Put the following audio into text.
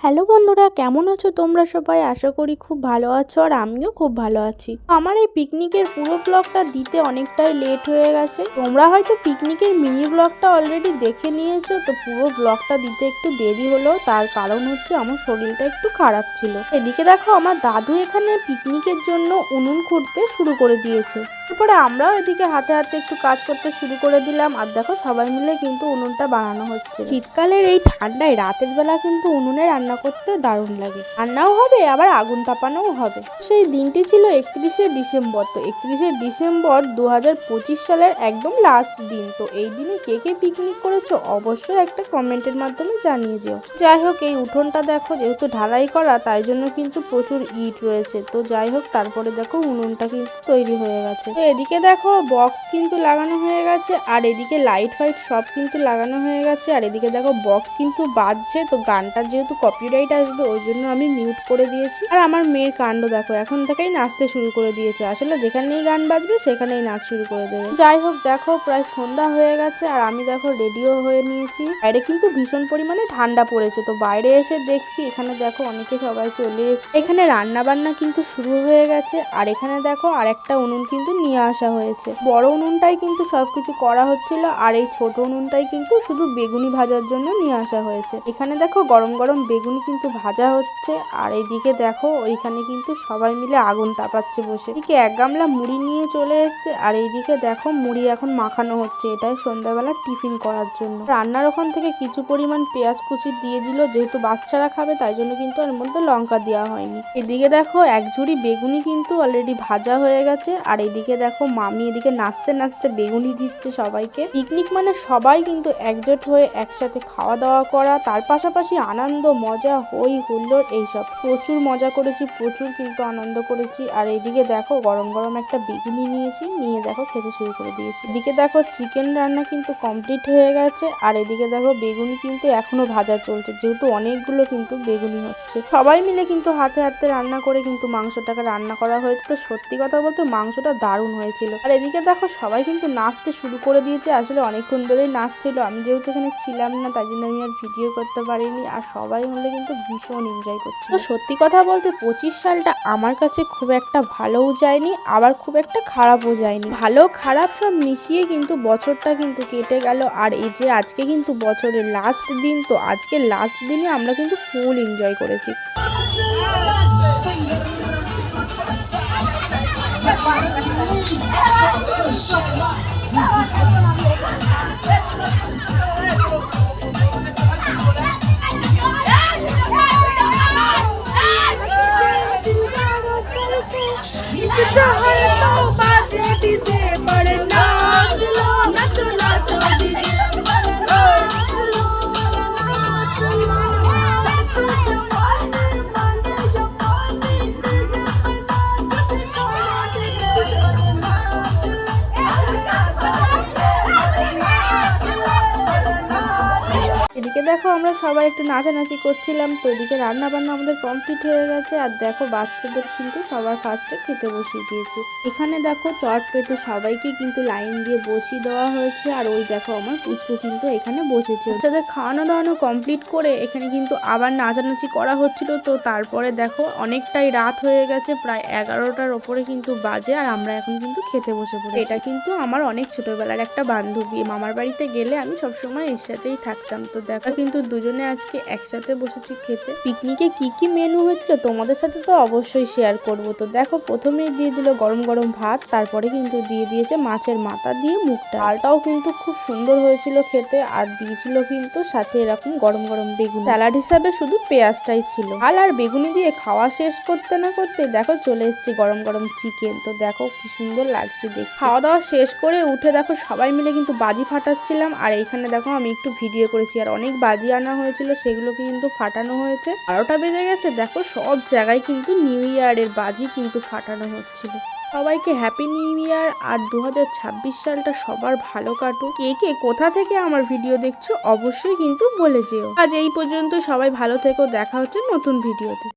Hello বন্ধুরা, কেমন আছো তোমরা সবাই? আশা করি খুব ভালো আছো আর আমিও খুব ভালো আছি। আমার এই পিকনিকের পুরো ব্লগটা দিতে অনেকটাই লেট হয়ে গেছে। তোমরা হয়তো পিকনিকের মিনি ব্লগটা অলরেডি দেখে নিয়েছো, তো পুরো ব্লগটা দিতে একটু দেরি হলো। তার কারণ হচ্ছে আমার শরীরটা একটু খারাপ ছিল। এদিকে দেখো আমার দাদু এখানে পিকনিকের জন্য উনুন খুঁড়তে শুরু করে দিয়েছে। তারপরে আমরাও এদিকে হাতে হাতে একটু কাজ করতে শুরু করে দিলাম। আর দেখো সবাই মিলে কিন্তু উনুনটা বানানো হচ্ছে। শীতকালের এই ঠান্ডায় রাতের বেলা কিন্তু উনুনে রান্না করতে দারুণ লাগে। রান্নাও হবে আবার আগুন তাপানোও হবে। সেই দিনটি ছিল 31শে ডিসেম্বর। তো 31শে ডিসেম্বর 2025 সালের একদম লাস্ট দিন। তো এই দিনে কে কে পিকনিক করেছো অবশ্যই একটা কমেন্টের মাধ্যমে জানিয়ে যেও। যাই হোক, এই উঠোনটা দেখো যেহেতু ঢালাই করা তাই জন্য কিন্তু প্রচুর ইট রয়েছে। তো যাই হোক, তারপরে দেখো উনুনটা কিন্তু তৈরি হয়ে গেছে। তো এদিকে দেখো বক্স কিন্তু লাগানো হয়ে গেছে, আর এদিকে লাইট ফাইট সব কিন্তু লাগানো হয়ে গেছে। আর এদিকে দেখো বক্স কিন্তু বাজছে। তো গানটার যেহেতু কপিরাইট আসবে ওই জন্য আমি মিউট করে দিয়েছি। আর আমার মেয়ের কাণ্ড দেখো, এখন থেকেই নাচতে শুরু করে দিয়েছে। আসলে যেখানেই গান বাজবে সেখানেই নাচ শুরু করে দেবে। যাই হোক, দেখো প্রায় সন্ধ্যা হয়ে গেছে আর আমি দেখো রেডিও হয়ে নিয়েছি। বাইরে কিন্তু ভীষণ পরিমাণে ঠান্ডা পড়েছে। তো বাইরে এসে দেখছি এখানে দেখো অনেকে সবাই চলে এসেছে। এখানে রান্না বান্না কিন্তু শুরু হয়ে গেছে। আর এখানে দেখো আর একটা উনুন কিন্তু নিয়ে আসা হয়েছে। বড় উনুনটাই কিন্তু সবকিছু করা হচ্ছিল, আর এই ছোট উনুনটাই কিন্তু শুধু বেগুনি ভাজার জন্য নিয়ে আসা হয়েছে। এখানে দেখো গরম গরম বেগুনি কিন্তু ভাজা হচ্ছে। আর এইদিকে দেখো ওইখানে কিন্তু সবাই মিলে আগুন তাপাচ্ছে বসে। এদিকে এক গামলা মুড়ি নিয়ে চলে এসছে। আর এইদিকে দেখো মুড়ি এখন মাখানো হচ্ছে, এটাই সন্ধ্যাবেলা টিফিন করার জন্য। রান্নার ওখান থেকে কিছু পরিমাণ পেঁয়াজ কুচি দিয়ে দিল, যেহেতু বাচ্চারা খাবে তাই জন্য কিন্তু এর মধ্যে লঙ্কা দেওয়া হয়নি। এদিকে দেখো এক ঝুড়ি বেগুনি কিন্তু অলরেডি ভাজা হয়ে গেছে। আর এদিকে দেখো মামি এদিকে নাচতে নাচতে বেগুনি দিচ্ছে সবাইকে। পিকনিক মানে সবাই কিন্তু একজোট হয়ে একসাথে খাওয়া দাওয়া করা, তার পাশাপাশি আনন্দ মজা হই হুল্লোড় এইসব। প্রচুর মজা করেছি, প্রচুর কিন্তু আনন্দ করেছি। আর এইদিকে দেখো গরম গরম একটা বেগুনি নিয়েছি, নিয়ে দেখো খেতে শুরু করে দিয়েছি। এদিকে দেখো চিকেন রান্না কিন্তু কমপ্লিট হয়ে গেছে। আর এদিকে দেখো বেগুনি কিন্তু এখনো ভাজা চলছে, যেহেতু অনেকগুলো কিন্তু বেগুনি হচ্ছে। সবাই মিলে কিন্তু হাতে হাতে রান্না করে কিন্তু মাংসটাকে রান্না করা হয়েছে। তো সত্যি কথা বলতে মাংসটা দারুণ হয়েছিল। আর এদিকে দেখো সবাই কিন্তু নাচতে শুরু করে দিয়েছে। আসলে অনেকক্ষণ ধরেই নাচছিল, আমি যেহেতু এখানে ছিলাম না তাই জন্য আমি আর ভিডিও করতে পারিনি। আর সবাই মিলে কিন্তু ভীষণ এনজয় করছিল। তো সত্যি কথা বলতে 25 সালটা আমার কাছে খুব একটা ভালোও যায়নি, আবার খুব একটা খারাপও যায়নি। ভালো খারাপ সব মিশিয়ে কিন্তু বছরটা কিন্তু কেটে গেল। আর এই যে আজকে কিন্তু বছরের লাস্ট দিন, তো আজকে লাস্ট দিনে আমরা কিন্তু ফুল এনজয় করেছি। এদিকে দেখো আমরা সবাই একটু নাচানাচি করছিলাম। তো এদিকে রান্না বান্না আমাদের কমপ্লিট হয়ে গেছে। আর দেখো বাচ্চাদের কিন্তু সবার ফার্স্টে খেতে বসিয়ে দিয়েছে। এখানে দেখো চট পেতে সবাইকে কিন্তু লাইন দিয়ে বসিয়ে দেওয়া হয়েছে। আর ওই দেখো আমার পুচকু কিন্তু এখানে বসেছে। বাচ্চাদের খাওয়ানো দাওয়ানো কমপ্লিট করে এখানে কিন্তু আবার নাচানাচি করা হচ্ছিল। তো তারপরে দেখো অনেকটাই রাত হয়ে গেছে, প্রায় 11টার ওপরে কিন্তু বাজে। আর আমরা এখন কিন্তু খেতে বসে পড়ি। এটা কিন্তু আমার অনেক ছোটবেলার একটা বান্ধবী, মামার বাড়িতে গেলে আমি সবসময় এর সাথেই থাকতাম। তো দেখো কিন্তু দুজনে আজকে একসাথে বসেছি খেতে। পিকনিকে কি কি মেনু হয়েছিল তোমাদের সাথে তো অবশ্যই শেয়ার করব। তো দেখো প্রথমেই দিয়ে দিল গরম গরম ভাত, তারপরে কিন্তু দিয়ে দিয়েছে মাছের মাথা দিয়ে মুখটা। ডালটাও কিন্তু খুব সুন্দর হয়েছিল খেতে। আর দিয়েছিল কিন্তু সাথে এরকম গরম গরম বেগুনি। স্যালাড হিসাবে শুধু পেঁয়াজটাই ছিল। ডাল আর বেগুনি দিয়ে খাওয়া শেষ করতে না করতে দেখো চলে এসেছে গরম গরম চিকেন। তো দেখো কি সুন্দর লাগছে দেখতে। খাওয়া দাওয়া শেষ করে উঠে দেখো সবাই মিলে কিন্তু বাজি ফাটাচ্ছিলাম। আর এইখানে দেখো আমি একটু ভিডিও করেছি। আর অনেক বাজি আনা হয়েছিল, সেগুলোকে কিন্তু ফাটানো হয়েছে। 12টা বেজে গেছে, দেখো সব জায়গায় কিন্তু নিউ ইয়ারের বাজি কিন্তু ফাটানো হচ্ছিল। সবাইকে হ্যাপি নিউ ইয়ার। আর 2026 সালটা সবার ভালো কাটুক। কে কে কোথা থেকে আমার ভিডিও দেখছো অবশ্যই কিন্তু বলে যেও। আজ এই পর্যন্ত, সবাই ভালো থেকো, দেখা হচ্ছে নতুন ভিডিওতে।